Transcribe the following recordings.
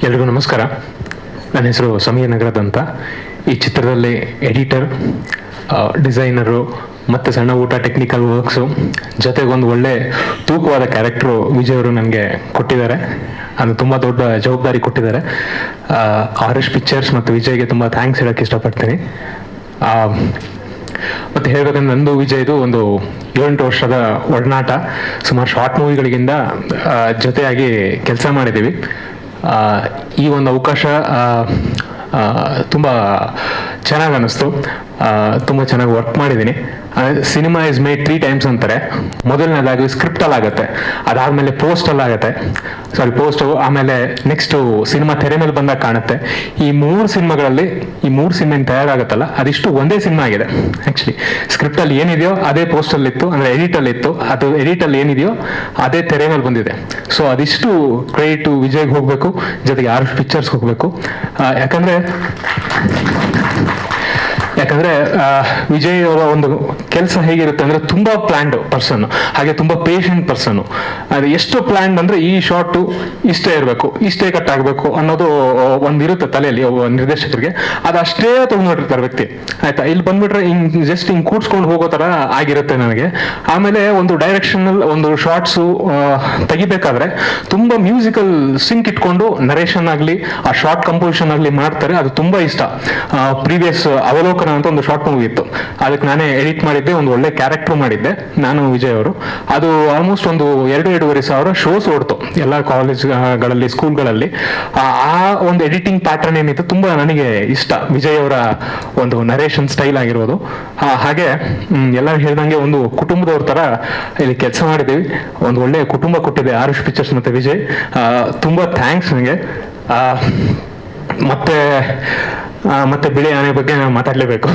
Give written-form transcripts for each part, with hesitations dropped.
ಎಲ್ರಿಗೂ ನಮಸ್ಕಾರ. ನನ್ನ ಹೆಸರು ಸಮೀರ್ ನಗರದ ಅಂತ. ಈ ಚಿತ್ರದಲ್ಲಿ ಎಡಿಟರ್, ಡಿಸೈನರು ಮತ್ತು ಸಣ್ಣ ಊಟ ಟೆಕ್ನಿಕಲ್ ವರ್ಕ್ಸು ಜೊತೆಗೆ ಒಂದು ಒಳ್ಳೆ ತೂಕವಾದ ಕ್ಯಾರೆಕ್ಟ್ರು ವಿಜಯ್ ಅವರು ನನಗೆ ಕೊಟ್ಟಿದ್ದಾರೆ. ಅದು ತುಂಬ ದೊಡ್ಡ ಜವಾಬ್ದಾರಿ ಕೊಟ್ಟಿದ್ದಾರೆ. ಆರ್ಎಸ್ ಪಿಕ್ಚರ್ಸ್ ಮತ್ತು ವಿಜಯ್ಗೆ ತುಂಬ ಥ್ಯಾಂಕ್ಸ್ ಹೇಳೋಕ್ಕೆ ಇಷ್ಟಪಡ್ತೀನಿ. ಮತ್ತು ಹೇಳ್ಬೇಕಂದ್ರೆ ನಂದು ವಿಜಯ್ದು ಒಂದು 7-8 ವರ್ಷದ ಒಡನಾಟ. ಸುಮಾರು ಶಾರ್ಟ್ ಮೂವಿಗಳಿಗಿಂತ ಜೊತೆಯಾಗಿ ಕೆಲಸ ಮಾಡಿದ್ದೀವಿ. ಈ ಒಂದು ಅವಕಾಶ ತುಂಬ ಚೆನ್ನಾಗಿ ಅನ್ನಿಸ್ತು. ತುಂಬ ಚೆನ್ನಾಗಿ ವರ್ಕ್ ಮಾಡಿದ್ದೀನಿ. ಸಿನಿಮಾ ಇಸ್ ಮೇಡ್ 3 times ಅಂತಾರೆ. ಮೊದಲನೇದಾಗಿ ಸ್ಕ್ರಿಪ್ಟಲ್ಲಿ ಆಗುತ್ತೆ, ಅದಾದಮೇಲೆ ಪೋಸ್ಟಲ್ಲಿ ಆಗುತ್ತೆ, ಪೋಸ್ಟು, ಆಮೇಲೆ ನೆಕ್ಸ್ಟು ಸಿನಿಮಾ ತೆರೆ ಮೇಲೆ ಬಂದಾಗ ಕಾಣುತ್ತೆ. ಈ 3 ಸಿನಿಮಾಗಳಲ್ಲಿ ಈ 3 ಸಿನಿಮಾ ತಯಾರಾಗುತ್ತಲ್ಲ, ಅದಿಷ್ಟು ಒಂದೇ ಸಿನಿಮಾ ಆಗಿದೆ. ಆ್ಯಕ್ಚುಲಿ ಸ್ಕ್ರಿಪ್ಟಲ್ಲಿ ಏನಿದೆಯೋ ಅದೇ ಪೋಸ್ಟಲ್ಲಿತ್ತು, ಅಂದರೆ ಎಡಿಟಲ್ಲಿತ್ತು. ಅದು ಎಡಿಟಲ್ಲಿ ಏನಿದೆಯೋ ಅದೇ ತೆರೆ ಮೇಲೆ ಬಂದಿದೆ. ಸೊ ಅದಿಷ್ಟು ಕ್ರೆಡಿಟು ವಿಜಯ್ಗೆ ಹೋಗಬೇಕು, ಜೊತೆಗೆ ಆರ್ಎಸ್ ಪಿಕ್ಚರ್ಸ್ಗೆ ಹೋಗಬೇಕು. ಯಾಕಂದ್ರೆ ವಿಜಯ್ ಅವರ ಒಂದು ಕೆಲಸ ಹೇಗಿರುತ್ತೆ ಅಂದ್ರೆ ತುಂಬಾ ಪ್ಲಾನ್ಡ್ ಪರ್ಸನ್, ಹಾಗೆ ತುಂಬಾ ಪೇಷಂಟ್ ಪರ್ಸನ್. ಅದು ಎಷ್ಟು ಪ್ಲಾನ್ಡ್ ಅಂದ್ರೆ ಈ ಶಾರ್ಟು ಇಷ್ಟೇ ಇರಬೇಕು, ಇಷ್ಟೇ ಕಟ್ ಆಗಬೇಕು ಅನ್ನೋದು ಒಂದಿರುತ್ತೆ ತಲೆಯಲ್ಲಿ ನಿರ್ದೇಶಕರಿಗೆ. ಅದು ಅಷ್ಟೇ ತಗೊಂಡ್ಬಿಟ್ಟಿರ್ತಾರೆ ವ್ಯಕ್ತಿ. ಆಯ್ತಾ, ಇಲ್ಲಿ ಬಂದ್ಬಿಟ್ರೆ ಜಸ್ಟ್ ಹಿಂಗ್ ಕೂಡ್ಸ್ಕೊಂಡು ಹೋಗೋ ತರ ಆಗಿರುತ್ತೆ ನನಗೆ. ಆಮೇಲೆ ಒಂದು ಡೈರೆಕ್ಷನಲ್ ಒಂದು ಶಾರ್ಟ್ಸು ತೆಗಿಬೇಕಾದ್ರೆ ತುಂಬಾ ಮ್ಯೂಸಿಕಲ್ ಸಿಂಕ್ ಇಟ್ಕೊಂಡು ನರೇಷನ್ ಆಗಲಿ ಆ ಶಾರ್ಟ್ ಕಂಪೋಸಿಷನ್ ಆಗಲಿ ಮಾಡ್ತಾರೆ. ಅದು ತುಂಬಾ ಇಷ್ಟ. ಪ್ರೀವಿಯಸ್ ಅವಲೋಕನ ಅಂತ ಒಂದು ಶಾರ್ಟ್ ಮೂವಿ ಇತ್ತು, ಅದಕ್ಕೆ ನಾನೇ ಎಡಿಟ್ ಮಾಡಿದ್ದೆ, ಒಂದು ಒಳ್ಳೆ ಕ್ಯಾರೆಕ್ಟರ್ ಮಾಡಿದ್ದೆ ನಾನು ವಿಜಯ್ ಅವರು. ಅದು ಆಲ್ಮೋಸ್ಟ್ ಒಂದು 2-2.5 ಸಾವಿರ ಶೋಸ್ ಓಡ್ತು ಎಲ್ಲ ಕಾಲೇಜ್ಗಳಲ್ಲಿ, ಸ್ಕೂಲ್ಗಳಲ್ಲಿ. ಆ ಒಂದು ಎಡಿಟಿಂಗ್ ಪ್ಯಾಟರ್ನ್ ಏನಿತ್ತು ತುಂಬಾ ನನಗೆ ಇಷ್ಟ, ವಿಜಯ್ ಅವರ ಒಂದು ನರೇಷನ್ ಸ್ಟೈಲ್ ಆಗಿರೋದು. ಹಾಗೆ ಎಲ್ಲ ಹೇಳ್ದಂಗೆ ಒಂದು ಕುಟುಂಬದವ್ರ ತರ ಇಲ್ಲಿ ಕೆಲಸ ಮಾಡಿದ್ದೀವಿ. ಒಂದು ಒಳ್ಳೆ ಕುಟುಂಬ ಕೊಟ್ಟಿದೆ ಆರ್ಎಸ್ ಪಿಕ್ಚರ್ಸ್ ಮತ್ತೆ ವಿಜಯ್. ತುಂಬಾ ಥ್ಯಾಂಕ್ಸ್ ನನಗೆ. ಮತ್ತೆ ಬಿಳಿ ಆನೆ ಬಗ್ಗೆ ನಾನು ಮಾತಾಡ್ಲೇಬೇಕು.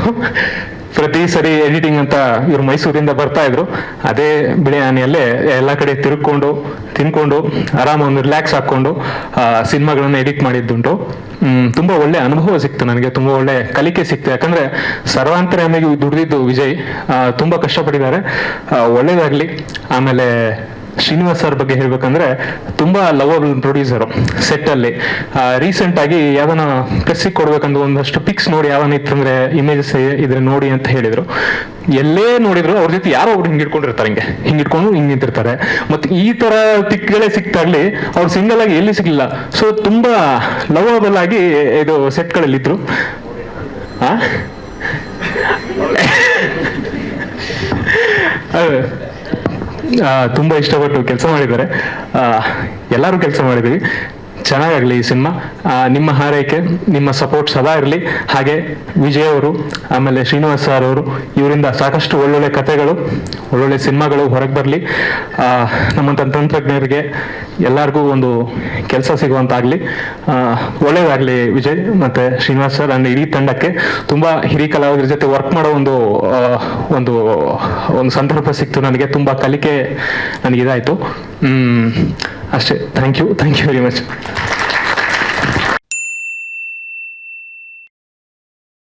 ಪ್ರತಿ ಸರಿ ಎಡಿಟಿಂಗ್ ಅಂತ ಇವ್ರು ಮೈಸೂರಿಂದ ಬರ್ತಾ ಇದ್ರು, ಅದೇ ಬಿಳಿ ಆನೆಯಲ್ಲೇ ಎಲ್ಲ ಕಡೆ ತಿನ್ಕೊಂಡು ಆರಾಮ ಒಂದು ರಿಲ್ಯಾಕ್ಸ್ ಹಾಕೊಂಡು ಸಿನಿಮಾಗಳನ್ನ ಎಡಿಟ್ ಮಾಡಿದ್ದುಂಟು. ತುಂಬಾ ಒಳ್ಳೆ ಅನುಭವ ಸಿಕ್ತು ನನಗೆ, ತುಂಬಾ ಒಳ್ಳೆ ಕಲಿಕೆ ಸಿಕ್ತು. ಯಾಕಂದ್ರೆ ಸರ್ವಾಂತರ್ಯಾಮಿಗೆ ದುಡಿದಿದ್ದು ವಿಜಯ್ ತುಂಬಾ ಕಷ್ಟಪಟ್ಟಿದ್ದಾರೆ. ಒಳ್ಳೇದಾಗ್ಲಿ. ಆಮೇಲೆ ಶ್ರೀನಿವಾಸ್ ಸರ್ ಬಗ್ಗೆ ಹೇಳ್ಬೇಕಂದ್ರೆ ತುಂಬಾ ಲವಬಲ್ ಪ್ರೊಡ್ಯೂಸರು. ಸೆಟ್ ಅಲ್ಲಿ ರೀಸೆಂಟ್ ಆಗಿ ಯಾವನ ಕಸಿ ಕೊಡ್ಬೇಕಂದ್ರೆ ಒಂದಷ್ಟು ಪಿಕ್ಸ್ ನೋಡಿ ಯಾವನ ಇತ್ತಂದ್ರೆ ಇಮೇಜಸ್ ಇದ್ರೆ ನೋಡಿ ಅಂತ ಹೇಳಿದ್ರು. ಎಲ್ಲೇ ನೋಡಿದ್ರು ಅವ್ರ ಜೊತೆ ಯಾರೋ ಒಬ್ರು ಹಿಂಗಿಡ್ಕೊಂಡಿರ್ತಾರೆ, ಹಿಂಗಿಟ್ಕೊಂಡು ಹಿಂಗ್ ನಿಂತಿರ್ತಾರೆ. ಮತ್ತೆ ಈ ತರ ಪಿಕ್ಗಳೇ ಸಿಕ್ತಾಗ್ಲಿ ಅವ್ರು ಸಿಂಗಲ್ ಆಗಿ ಎಲ್ಲಿ ಸಿಗ್ಲಿಲ್ಲ. ಸೊ ತುಂಬಾ ಲವಬಲ್ ಆಗಿ ಇದು ಸೆಟ್ಗಳಲ್ಲಿ ಇದ್ರು. ತುಂಬಾ ಇಷ್ಟಪಟ್ಟು ಕೆಲಸ ಮಾಡಿದ್ದಾರೆ. ಎಲ್ಲರೂ ಕೆಲಸ ಮಾಡಿದ್ದೀವಿ. ಚೆನ್ನಾಗಾಗಲಿ ಈ ಸಿನಿಮಾ. ನಿಮ್ಮ ಹಾರೈಕೆ, ನಿಮ್ಮ ಸಪೋರ್ಟ್ ಸದಾ ಇರಲಿ. ಹಾಗೆ ವಿಜಯ್ ಅವರು, ಆಮೇಲೆ ಶ್ರೀನಿವಾಸ್ ಸರ್ ಅವರು, ಇವರಿಂದ ಸಾಕಷ್ಟು ಒಳ್ಳೊಳ್ಳೆ ಕಥೆಗಳು, ಒಳ್ಳೊಳ್ಳೆ ಸಿನಿಮಾಗಳು ಹೊರಗೆ ಬರಲಿ. ನಮ್ಮಂಥ ತಂತ್ರಜ್ಞರಿಗೆ ಎಲ್ಲರಿಗೂ ಒಂದು ಕೆಲಸ ಸಿಗುವಂತಾಗಲಿ. ಒಳ್ಳೇದಾಗಲಿ ವಿಜಯ್ ಮತ್ತು ಶ್ರೀನಿವಾಸ್ ಸರ್ ಅಂಡ್ ಇಡೀ ತಂಡಕ್ಕೆ. ತುಂಬ ಹಿರಿಯ ಕಲಾವಿದರ ಜೊತೆ ವರ್ಕ್ ಮಾಡೋ ಒಂದು ಸಂದರ್ಭ ಸಿಕ್ತು ನನಗೆ. ತುಂಬ ಕಲಿಕೆ ನನಗಿದಾಯಿತು. ಅಷ್ಟೇ. Thank you very much.